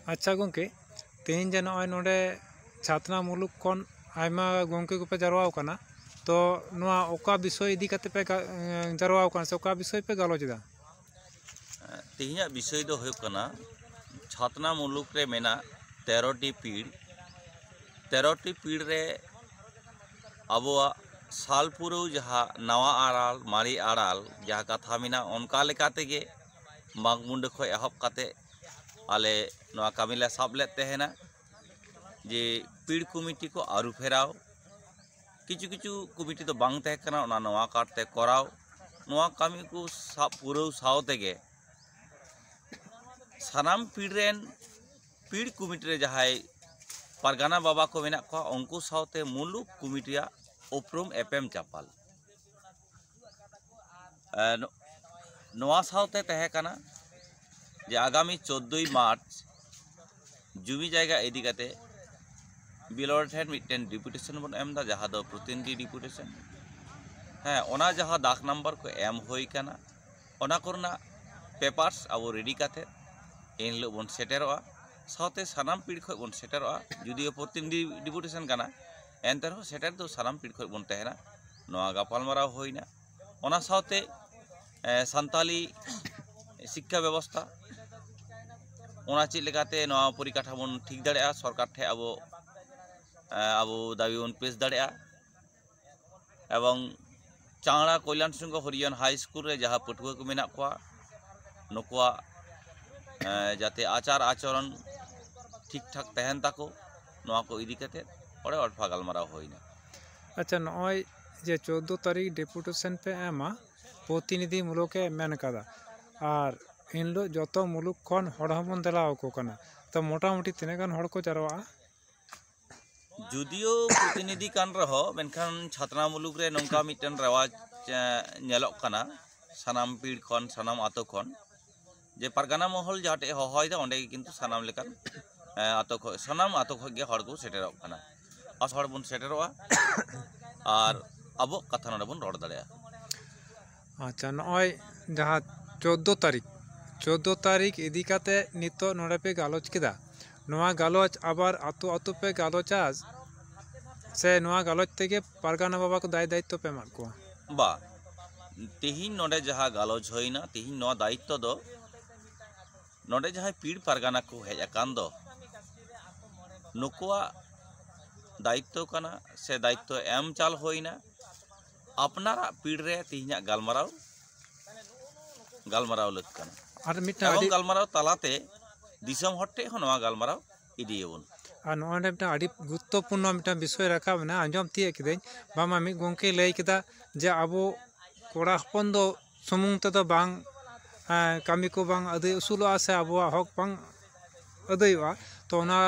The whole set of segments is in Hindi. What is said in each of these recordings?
अच्छा गोंके तेहन जे नॉय नोडे छात्रा मुलुक खन आयमा गोंके को पे जरवाव कना तो नोआ ओका विषय इदी कते पे जरवाव कना से ओका विषय पे गालोच दा तेहिया विषय दो होय कना छात्रा मुलुक रे मेना 13टी पीढ़ रे अबोआ साल पुरो जहाँ नवा आड़ाल मारी आड़ाल जहाँ कथा मेना उनका लेका तेगे मागमुंड खो एहब काते आले नवा कामिला साब लेत तेहेना जे पीढ़ कमिटी को आरु फेराव किचु किचु कमिटी तो बांग तहे कना ओना नवा काटते कराव नवा कामी को साब पुरो साव तेगे सानाम पीढ़ रेन पीढ़ कमिटी रे जहाय पारगाना बाबा को मेना को उनको सावते मुलुक कमिटिया उपरुम एपेम चापाल नवा सावते तहे कना जे आगामी 14 मार्च जुमी जायगा इदी काते बिलोर ठेन मिटेन डिपुटेशन बन एम दा जहाँ दो प्रतिनिधि डिपुटेशन हाँ ओना जहाँ दाग नंबर को एम होई कना ओना करना पेपर्स अब रेडी काते इन लो बन सेटेरोआ सावते सानाम पीढ़ खो बन सेटेरोआ जुदियो प्रतिनिधि डिपुटेशन कना एंतर हो सेटर दो सानाम पीढ़ खो बन तहेना नवा गापालमाराव होइना ओना सावते सान्ताली शिक्षा व्यवस्था ओना चेक लेकाते नवा परिकाठामो ठीक दाड़ेया सरकार ठे अब दाबी बन पेश दाड़ेया एवं चांगड़ा कल्याण सिंह हरिजन हाई स्कूल रे जहाँ पटुआ को मेना कोआ नुकुआ जाते आचार आचरण ठीक ठाक तहन ताको नवा को इदी काते ओरे अल्फा गालमाराव होइना। अच्छा नॉय जे 14 तारीख डेपुटेशन पे एमा प्रतिनिधि मुलुके मेन कदा और इनलो जतो मुलुक खन हड़ हबन देलाव को कना तो मोटामुटी तिने गान हड़ को जारवा जुदियो प्रतिनिधि कान रहो मेनखान छात्रा मुलुक रे नोंका मिटन रवाज नेलोक कना सानाम पीढ़ खन सानाम आतो खन जे पारगाना महल जाटे हहय दा ओंडे किंतु सानाम लेकान आतो ख सानाम आतो ख गे हड़ को सेटेरक कना आस हड़ बन सेटेरवा और अब कथा नडे बन रोड दाड़ेया। अच्छा नॉय जहाँ 14 तारीख इदी काते नितो नोडे पे गालोच किदा नोआ गालोच आबार आतो आतो पे गालोचा से नोआ गालोच तेगे पारगाना बाबा को दायित्व पे एमाद को बा तेहिन नोडे जहाँ गालोच होइना तेहिन नोआ दायित्व दो नोडे जहाँ पीढ़ पारगाना को हेज आकान दो नुकुआ दायित्व कना से दायित्व एम चाल होइना अपनारा पीढ़ रे तेहिना गालमाराव लग कना और मिटा गालमाराव तालाते दिसम हट्टे हो नवा गालमाराव इदियबन और नोडे मिटा अड़ी गुरुत्वपूर्ण मिटा विषय रखा ना आंजम तिये किदेन बामा मि गोंके लई किदा जे आबो कोड़ा हपन दो सुमुंग ते दो बांग कामी को बांग अदय उसूलवा से आबो हक बांग अदयवा तो ना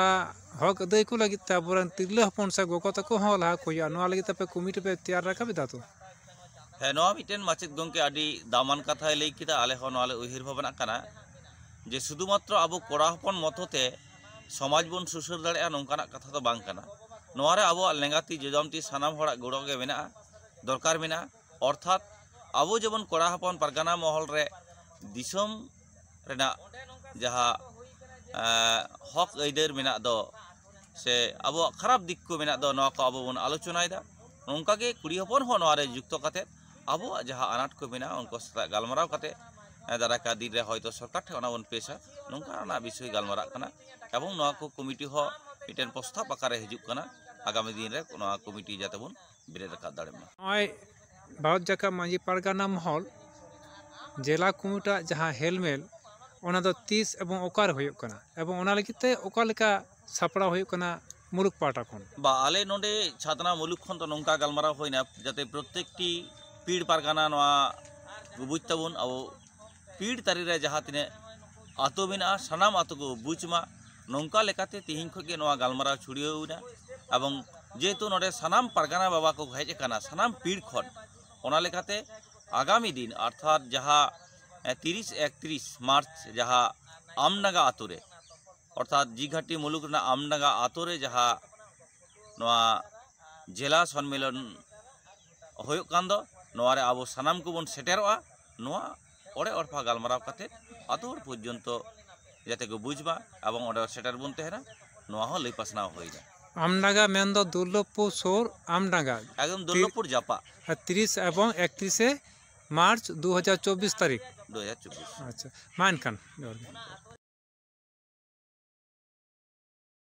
हक अदय को लगी ते आबोरन तिरले हपन से गोको तको हो ला कोया नोआ लगी ते पे कमिटी पे तैयार रखा बिदा तो है नवा मिटेन माचित गोंके अड़ी दामान कथा लई किदा आले हो नवाले उहिर भावना कना जे शुधुमात्र अब कोड़ा हपन मतोते समाज बन सुसुर दाड़ेया नोंकाना कथा तो बांग कना नोआरे अब लेंगाती जोजामती सानाम हड़ा गोड़ो गे मेना दरकार मेना अर्थात अब जेबन कोड़ा हपन पारगाना महल रे दिसम रेना जहाँ हक आइदार मेना दो से अब खराब दिक को मेना दो नवा को अब बन आलोचनायदा नोंका गे कुड़ी हपन हो नोआरे जुक्त काते अब जहाँ अनाट को मेना उनको गालमाराव काते दाराका दिन रे हयतो सरकार ठे बन पेशा नोंका विषय गालमारा कना एवं नवा को कमिटी हो मिटेन प्रस्ताव आकारे हिजुक कना आगामी दिन रे नवा कमिटी जाते बन बिरेद रखा दाड़ेमा नॉय भारत जाका मांझी पारगाना महल जिला कमिटा जहाँ हेलमेल ओना दो 30 एवं ओकार होयो कना एवं ओना लगिते ओका लेका सापड़ा होयो कना मुलुक पाटा खन बा आले नोडे छात्रा मुलुक खन तो नोंका गालमाराव होइना जाते प्रत्येकटी पीढ़ पारगाना नवा बुझ तबन अब पीढ़ तारी रे जहाँ तिने आतो मेना सानाम आतो को बुझमा नोंका लेकाते तिहिन खगे नवा गालमाराव छुड़ियोना एवं जेहेतु नोडे सानाम पारगाना बाबा को हेज कना सानाम पीढ़ खन ओना लेकाते आगामी दिन अर्थात जहाँ 30-31 मार्च जहाँ आमनागा आतुरे अर्थात जीघाटी मुलुक ना आमनागा आतुरे जहाँ नवा जिला सम्मेलन होयो कान दो नोआरे आबो सानाम को बन सेटेरोआ नोआ ओरे अरफा गालमाराव काते आतोर पर्यन्त যাতে কো বুঝবা এবং অর্ডার সেটার বন তেহনা নোয়া হো লই পাসনাও হইনা আমডাঙ্গা মেনদো দুর্লভপুর শহর আমডাঙ্গা একদম দুর্লভপুর জাপা 30 এবং 31 মার্চ 2024 তারিখ। 2024 আচ্ছা মা এনখান